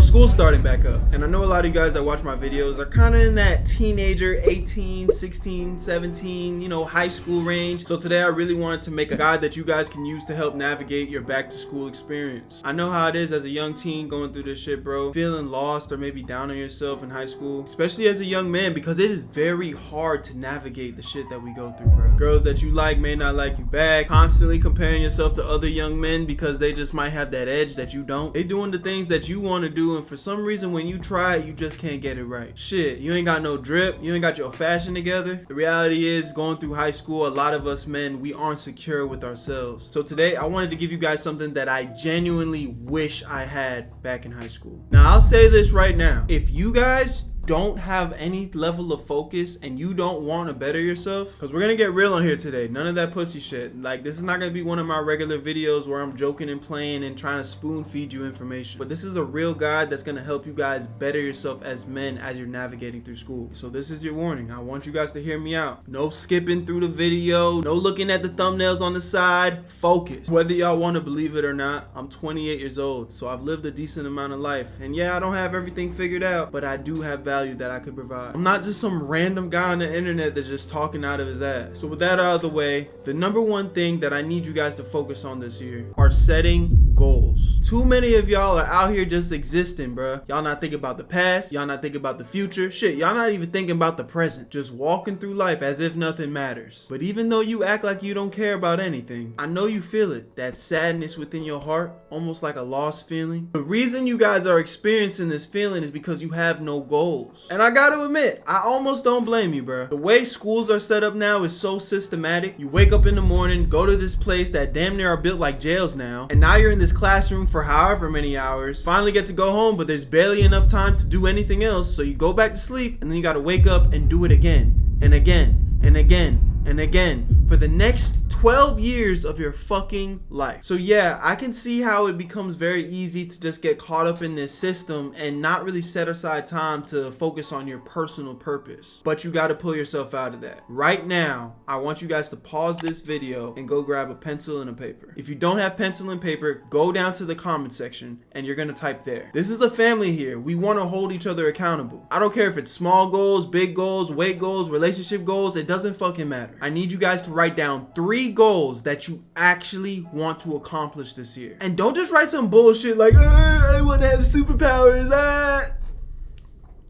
school's starting back up, and I know a lot of you guys that watch my videos are kind of in that teenager, 18, 16, 17, high school range. So today I really wanted to make a guide that you guys can use to help navigate your back to school experience. I know how it is as a young teen going through this shit, bro. Feeling lost or maybe down on yourself in high school, especially as a young man, because it is very hard to navigate the shit that we go through, bro. Girls that you like may not like you back, constantly comparing yourself to other young men because they just might have that edge that you don't. They doing the things that you want to do, and for some reason when you try it, you just can't get it right. Shit, you ain't got no drip, you ain't got your fashion together. The reality is, going through high school, a lot of us men, we aren't secure with ourselves. So today I wanted to give you guys something that I genuinely wish I had back in high school. Now I'll say this right now, if you guys don't have any level of focus and you don't want to better yourself, because we're gonna get real on here today, none of that pussy shit. Like, this is not gonna be one of my regular videos where I'm joking and playing and trying to spoon feed you information, but this is a real guide that's gonna help you guys better yourself as men as you're navigating through school. So this is your warning. I want you guys to hear me out. No skipping through the video, no looking at the thumbnails on the side. Focus. Whether y'all want to believe it or not, I'm 28 years old, so I've lived a decent amount of life, and yeah, I don't have everything figured out, but I do have value that I could provide. I'm not just some random guy on the internet that's just talking out of his ass. So with that out of the way, the number one thing that I need you guys to focus on this year are setting goals. Too many of y'all are out here just existing, bruh. Y'all not thinking about the past, y'all not thinking about the future. Shit, y'all not even thinking about the present. Just walking through life as if nothing matters. But even though you act like you don't care about anything, I know you feel it. That sadness within your heart, almost like a lost feeling. The reason you guys are experiencing this feeling is because you have no goals. And I gotta admit, I almost don't blame you, bro. The way schools are set up now is so systematic. You wake up in the morning, go to this place that damn near are built like jails now, and now you're in this classroom for however many hours, finally get to go home, but there's barely enough time to do anything else, so you go back to sleep, and then you gotta wake up and do it again, and again, and again, and again, for the next 12 years of your fucking life. So yeah, I can see how it becomes very easy to just get caught up in this system and not really set aside time to focus on your personal purpose. But you got to pull yourself out of that. Right now, I want you guys to pause this video and go grab a pencil and a paper. If you don't have pencil and paper, go down to the comment section and you're gonna type there. This is a family here. We want to hold each other accountable. I don't care if it's small goals, big goals, weight goals, relationship goals, it doesn't fucking matter. I need you guys to write down 3 goals that you actually want to accomplish this year. And don't just write some bullshit like, I want to have superpowers.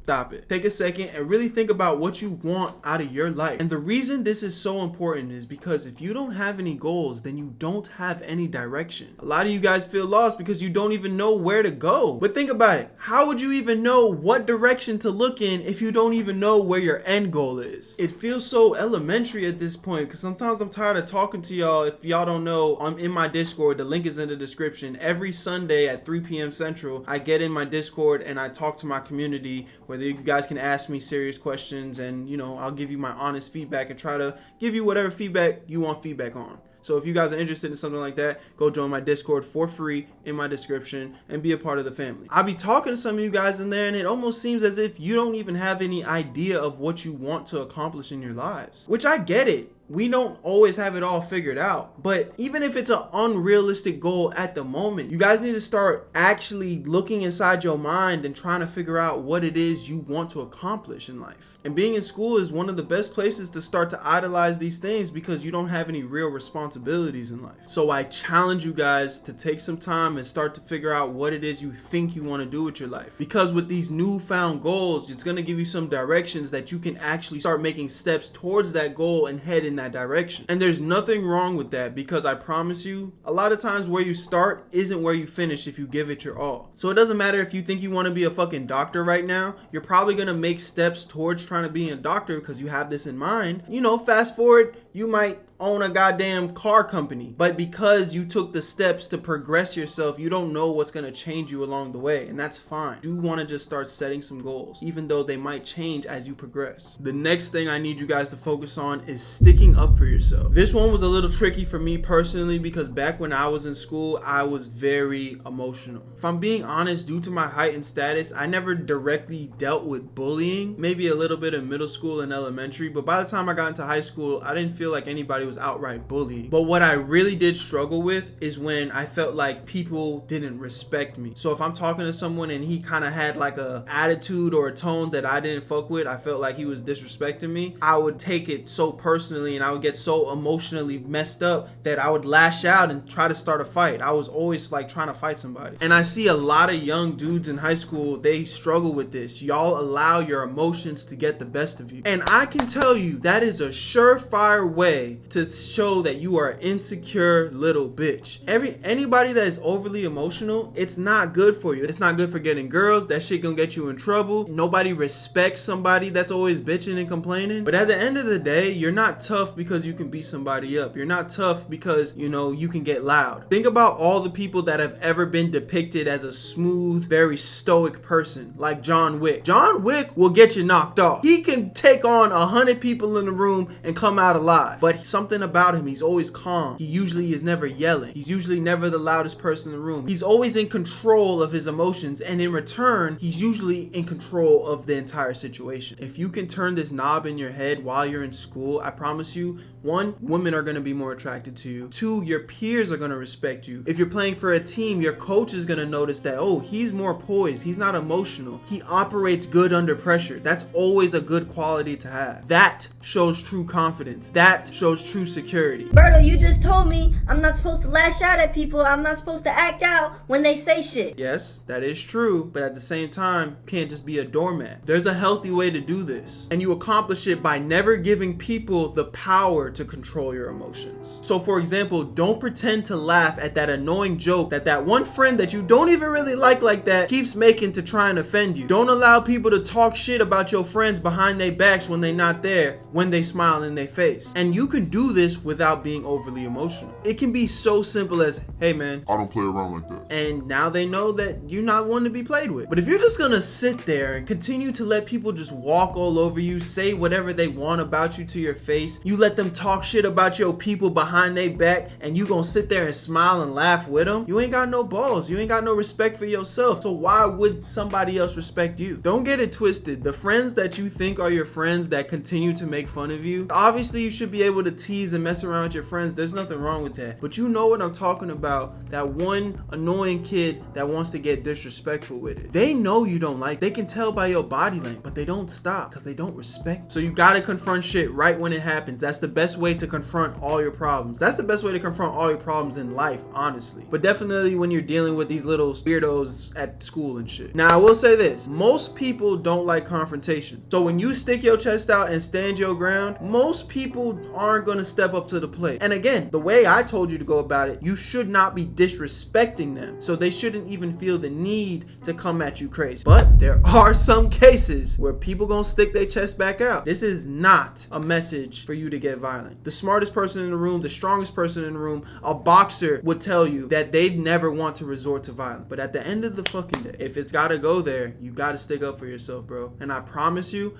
Stop it. Take a second and really think about what you want out of your life. And the reason this is so important is because if you don't have any goals, then you don't have any direction. A lot of you guys feel lost because you don't even know where to go. But think about it. How would you even know what direction to look in if you don't even know where your end goal is? It feels so elementary at this point, because sometimes I'm tired of talking to y'all. If y'all don't know, I'm in my Discord. The link is in the description. Every Sunday at 3 p.m. Central, I get in my Discord and I talk to my community, where you guys can ask me serious questions, and I'll give you my honest feedback and try to give you whatever feedback you want feedback on. So if you guys are interested in something like that, go join my Discord for free in my description and be a part of the family. I'll be talking to some of you guys in there, and it almost seems as if you don't even have any idea of what you want to accomplish in your lives, which I get it. We don't always have it all figured out, but even if it's an unrealistic goal at the moment, you guys need to start actually looking inside your mind and trying to figure out what it is you want to accomplish in life. And being in school is one of the best places to start to idolize these things, because you don't have any real responsibilities in life. So I challenge you guys to take some time and start to figure out what it is you think you want to do with your life, because with these newfound goals, it's going to give you some directions that you can actually start making steps towards that goal and head in that direction. And there's nothing wrong with that, because I promise you, a lot of times where you start isn't where you finish if you give it your all. So it doesn't matter if you think you want to be a fucking doctor right now, you're probably going to make steps towards trying to be a doctor because you have this in mind. Fast forward, you might own a goddamn car company, but because you took the steps to progress yourself, you don't know what's going to change you along the way, and that's fine. You want to just start setting some goals, even though they might change as you progress. The next thing I need you guys to focus on is sticking up for yourself. This one was a little tricky for me personally, because back when I was in school, I was very emotional. If I'm being honest, due to my height and status, I never directly dealt with bullying, maybe a little bit in middle school and elementary, but by the time I got into high school, I didn't feel feel like anybody was outright bullied. But what I really did struggle with is when I felt like people didn't respect me. So if I'm talking to someone and he kind of had like a attitude or a tone that I didn't fuck with, I felt like he was disrespecting me, I would take it so personally and I would get so emotionally messed up that I would lash out and try to start a fight. I was always like trying to fight somebody. And I see a lot of young dudes in high school, they struggle with this. Y'all allow your emotions to get the best of you. And I can tell you that is a surefire way to show that you are an insecure little bitch. Anybody that is overly emotional, it's not good for you. It's not good for getting girls. That shit gonna get you in trouble. Nobody respects somebody that's always bitching and complaining. But at the end of the day, you're not tough because you can beat somebody up. You're not tough because, you know, you can get loud. Think about all the people that have ever been depicted as a smooth, very stoic person, like John Wick. John Wick will get you knocked off. He can take on 100 people in the room and come out alive. But something about him, he's always calm. He usually is never yelling. He's usually never the loudest person in the room. He's always in control of his emotions, and in return, he's usually in control of the entire situation. If you can turn this knob in your head while you're in school, I promise you, 1, women are going to be more attracted to you. 2, your peers are going to respect you. If you're playing for a team, your coach is going to notice that, oh, he's more poised. He's not emotional. He operates good under pressure. That's always a good quality to have. That shows true confidence. That shows true security. Berto, you just told me I'm not supposed to lash out at people. I'm not supposed to act out when they say shit. Yes, that is true. But at the same time, you can't just be a doormat. There's a healthy way to do this. And you accomplish it by never giving people the power to control your emotions. So for example, don't pretend to laugh at that annoying joke that one friend that you don't even really like that keeps making to try and offend you. Don't allow people to talk shit about your friends behind their backs when they're not there, when they smile in their face. And you can do this without being overly emotional. It can be so simple as, hey man, I don't play around like that. And now they know that you're not one to be played with. But if you're just gonna sit there and continue to let people just walk all over you, say whatever they want about you to your face, you let them talk shit about your people behind their back, and you gonna sit there and smile and laugh with them, you ain't got no balls. You ain't got no respect for yourself. So why would somebody else respect you? Don't get it twisted. The friends that you think are your friends that continue to make fun of you, obviously you should be able to tease and mess around with your friends. There's nothing wrong with that. But you know what I'm talking about. That one annoying kid that wants to get disrespectful with it. They know you don't like. They can tell by your body language, but they don't stop because they don't respect. So you gotta confront shit right when it happens. That's the best way to confront all your problems. That's the best way to confront all your problems in life, honestly. But definitely when you're dealing with these little weirdos at school and shit. Now I will say this, most people don't like confrontation. So when you stick your chest out and stand your ground, most people aren't gonna step up to the plate. And again, the way I told you to go about it, you should not be disrespecting them. So they shouldn't even feel the need to come at you crazy. But there are some cases where people gonna stick their chest back out. This is not a message for you to get violent. The smartest person in the room, the strongest person in the room, a boxer would tell you that they'd never want to resort to violence. But at the end of the fucking day, if it's gotta go there, you gotta stick up for yourself, bro. And I promise you,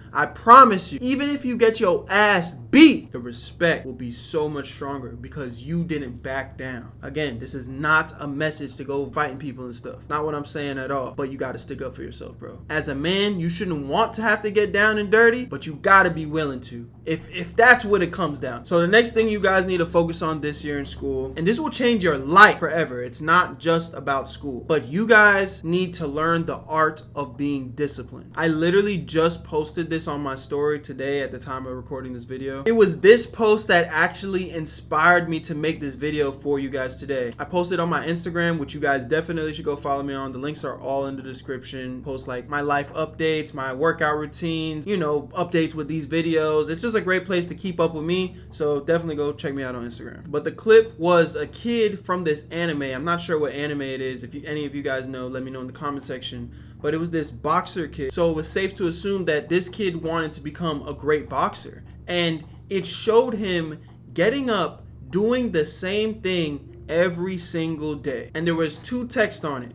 even if you get your ass beat, the respect will be so much stronger because you didn't back down. Again, this is not a message to go fighting people and stuff. Not what I'm saying at all. But you gotta stick up for yourself, bro. As a man, you shouldn't want to have to get down and dirty, but you gotta be willing to. If that's what it comes down. So the next thing you guys need to focus on this year in school, and this will change your life forever. It's not just about school, but you guys need to learn the art of being disciplined. I literally just posted this on my story today at the time of recording this video. It was this post that actually inspired me to make this video for you guys today. I posted on my Instagram, which you guys definitely should go follow me on. The links are all in the description. Post like my life updates, my workout routines, you know, updates with these videos. It's just a great place to keep up with me. So definitely go check me out on Instagram. But the clip was a kid from this anime. I'm not sure what anime it is. If any of you guys know, let me know in the comment section. But it was this boxer kid. So it was safe to assume that this kid wanted to become a great boxer. And it showed him getting up, doing the same thing every single day. And there was 2 texts on it.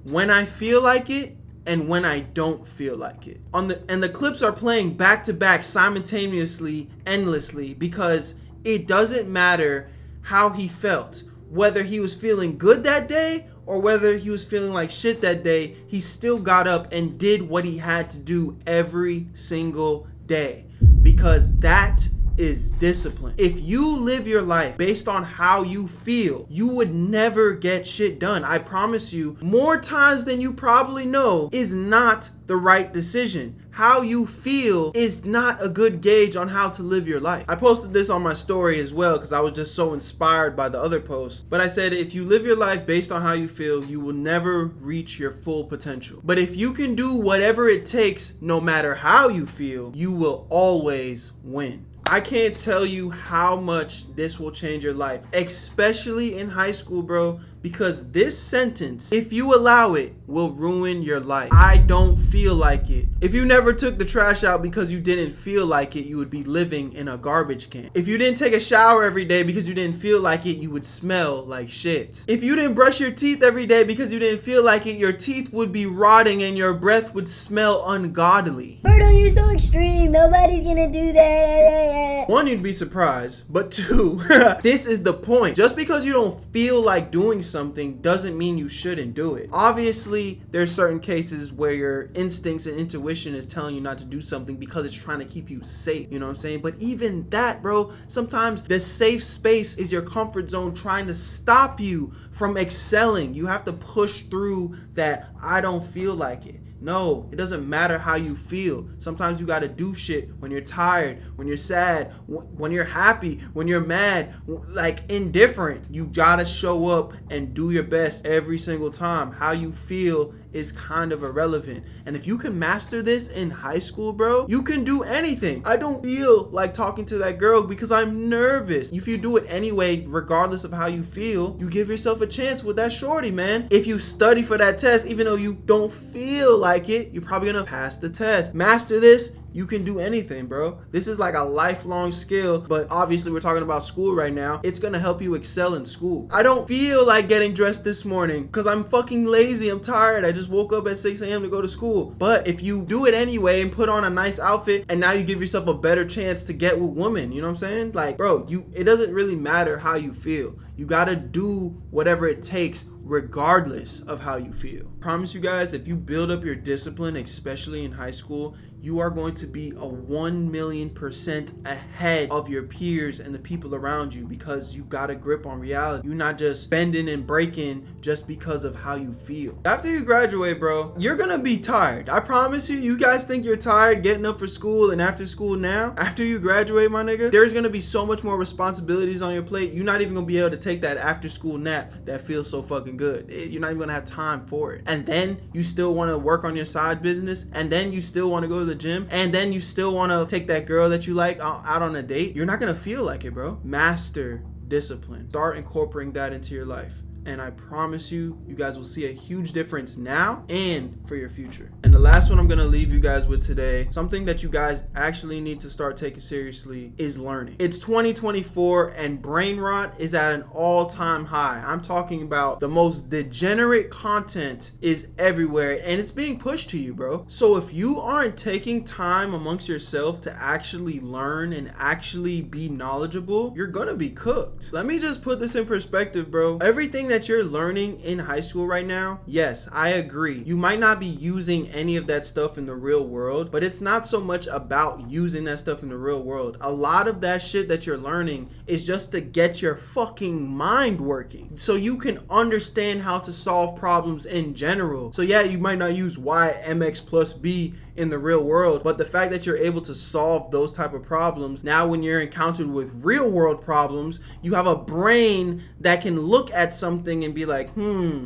When I feel like it, and when I don't feel like it. And the clips are playing back to back simultaneously, endlessly, because it doesn't matter how he felt. Whether he was feeling good that day or whether he was feeling like shit that day, he still got up and did what he had to do every single day. Because that is discipline. If you live your life based on how you feel, you would never get shit done. I promise you, more times than you probably know is not the right decision. How you feel is not a good gauge on how to live your life. I posted this on my story as well because I was just so inspired by the other posts. But I said, if you live your life based on how you feel, you will never reach your full potential. But if you can do whatever it takes, no matter how you feel, you will always win. I can't tell you how much this will change your life, especially in high school, bro, because this sentence, if you allow it, will ruin your life. I don't feel like it. If you never took the trash out because you didn't feel like it, you would be living in a garbage can. If you didn't take a shower every day because you didn't feel like it, you would smell like shit. If you didn't brush your teeth every day because you didn't feel like it, your teeth would be rotting and your breath would smell ungodly. Berto, you're so extreme. Nobody's gonna do that. One, you'd be surprised, but two, this is the point. Just because you don't feel like doing something doesn't mean you shouldn't do it. Obviously, there's certain cases where your instincts and intuition is telling you not to do something because it's trying to keep you safe, you know what I'm saying? But even that, bro, sometimes the safe space is your comfort zone trying to stop you from excelling. You have to push through that I don't feel like it. No, it doesn't matter how you feel. Sometimes you gotta do shit when you're tired, when you're sad, when you're happy, when you're mad, like indifferent. You gotta show up and do your best every single time. How you feel is kind of irrelevant. And if you can master this in high school, bro, you can do anything. I don't feel like talking to that girl because I'm nervous. If you do it anyway, regardless of how you feel, you give yourself a chance with that shorty, man. If you study for that test, even though you don't feel like it, you're probably gonna pass the test. Master this, you can do anything, bro. This is like a lifelong skill, but obviously we're talking about school right now. It's gonna help you excel in school. I don't feel like getting dressed this morning because I'm fucking lazy. I'm tired. I just woke up at 6 a.m. to go to school. But if you do it anyway and put on a nice outfit, and now you give yourself a better chance to get with women, you know what I'm saying? Like, bro, it doesn't really matter how you feel. You gotta do whatever it takes regardless of how you feel. Promise you guys, if you build up your discipline, especially in high school, you are going to be a 1,000,000% ahead of your peers and the people around you because you got a grip on reality. You're not just bending and breaking just because of how you feel. After you graduate, bro, you're gonna be tired. I promise you. You guys think you're tired getting up for school and after school now? After you graduate, my nigga, there's gonna be so much more responsibilities on your plate. You're not even gonna be able to take that after school nap that feels so fucking good. You're not even gonna have time for it. And then you still wanna work on your side business, and then you still wanna go to the gym, and then you still want to take that girl that you like out on a date. You're not gonna feel like it, bro. Master discipline. Start incorporating that into your life, and I promise you, you guys will see a huge difference now and for your future. And the last one I'm gonna leave you guys with today, something that you guys actually need to start taking seriously, is learning. It's 2024 and brain rot is at an all-time high. I'm talking about the most degenerate content is everywhere and it's being pushed to you, bro. So if you aren't taking time amongst yourself to actually learn and actually be knowledgeable, you're gonna be cooked. Let me just put this in perspective, bro. Everything that you're learning in high school right now, yes, I agree. You might not be using any of that stuff in the real world, but it's not so much about using that stuff in the real world. A lot of that shit that you're learning is just to get your fucking mind working so you can understand how to solve problems in general. So yeah, you might not use y mx plus b in the real world, but the fact that you're able to solve those type of problems, now when you're encountered with real world problems, you have a brain that can look at something and be like,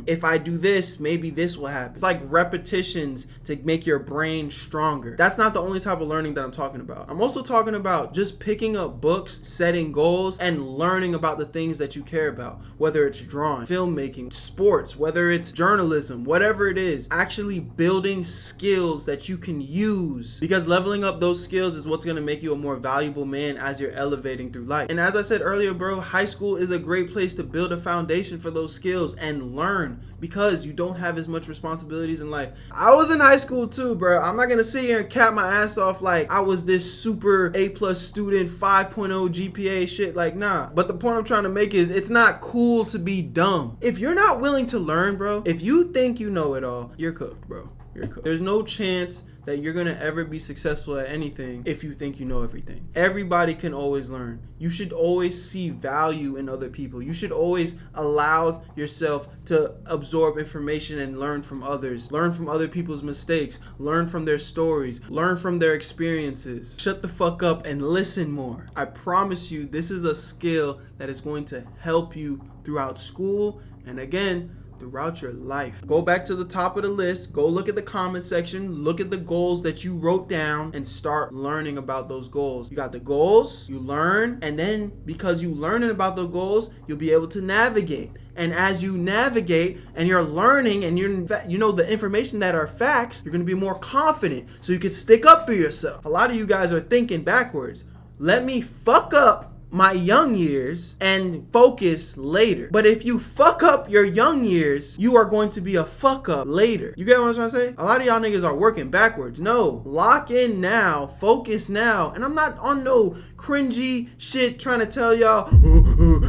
if I do this, maybe this will happen. It's like repetitions to make your brain stronger. That's not the only type of learning that I'm talking about. I'm also talking about just picking up books, setting goals, and learning about the things that you care about, whether it's drawing, filmmaking, sports, whether it's journalism, whatever it is, actually building skills that you can use, because leveling up those skills is what's going to make you a more valuable man as you're elevating through life. And as I said earlier, bro, high school is a great place to build a foundation for those skills and learn, because you don't have as much responsibilities in life. I was in high school too, bro. I'm not going to sit here and cap my ass off like I was this super A+ student, 5.0 GPA shit, like nah. But the point I'm trying to make is it's not cool to be dumb. If you're not willing to learn, bro, if you think you know it all, you're cooked, bro. You're cooked. There's no chance that you're gonna ever be successful at anything if you think you know everything. Everybody can always learn. You should always see value in other people. You should always allow yourself to absorb information and learn from others. Learn from other people's mistakes. Learn from their stories. Learn from their experiences. Shut the fuck up and listen more. I promise you, this is a skill that is going to help you throughout school and again, throughout your life. Go back to the top of the list, go look at the comment section, look at the goals that you wrote down and start learning about those goals. You got the goals, you learn, and then because you learning about the goals, you'll be able to navigate. And as you navigate and you're learning and you know the information that are facts, you're gonna be more confident so you can stick up for yourself. A lot of you guys are thinking backwards. Let me fuck up my young years and focus later. But if you fuck up your young years, you are going to be a fuck up later. You get what I'm trying to say? A lot of y'all niggas are working backwards. No, lock in now, focus now. And I'm not on no cringy shit trying to tell y'all,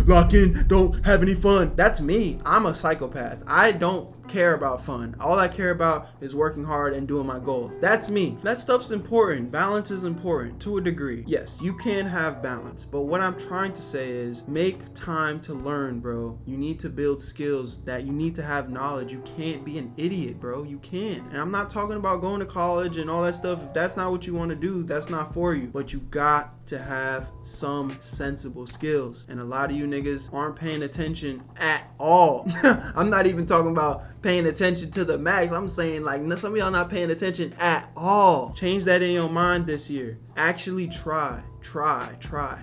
lock in, don't have any fun. That's me. I'm a psychopath. I don't care about fun. All I care about is working hard and doing my goals. That's me. That stuff's important. Balance is important to a degree. Yes, you can have balance, but what I'm trying to say is make time to learn, bro. You need to build skills, that you need to have knowledge. You can't be an idiot, bro. You can't. And I'm not talking about going to college and all that stuff. If that's not what you want to do, that's not for you. But you got to have some sensible skills. And a lot of you niggas aren't paying attention at all. I'm not even talking about paying attention to the max. I'm saying like some of y'all not paying attention at all. Change that in your mind this year. Actually try.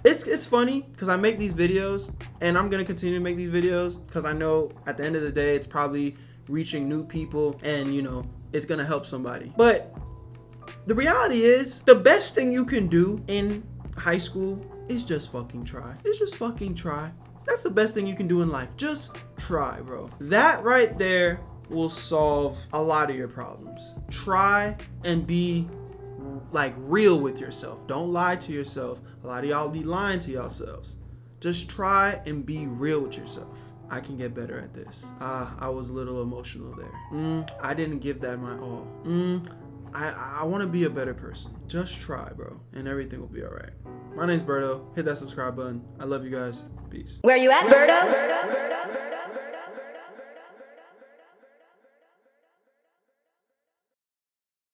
It's funny because I make these videos and I'm gonna continue to make these videos because I know at the end of the day it's probably reaching new people and you know it's gonna help somebody. But the reality is the best thing you can do in high school is just fucking try. It's just fucking try. That's the best thing you can do in life. Just try, bro. That right there will solve a lot of your problems. Try and be like real with yourself. Don't lie to yourself. A lot of y'all be lying to yourselves. Just try and be real with yourself. I can get better at this. I was a little emotional there. I didn't give that my all. I want to be a better person. Just try, bro, and everything will be all right. My name's Berto. Hit that subscribe button. I love you guys. Peace. Where you at, Berto?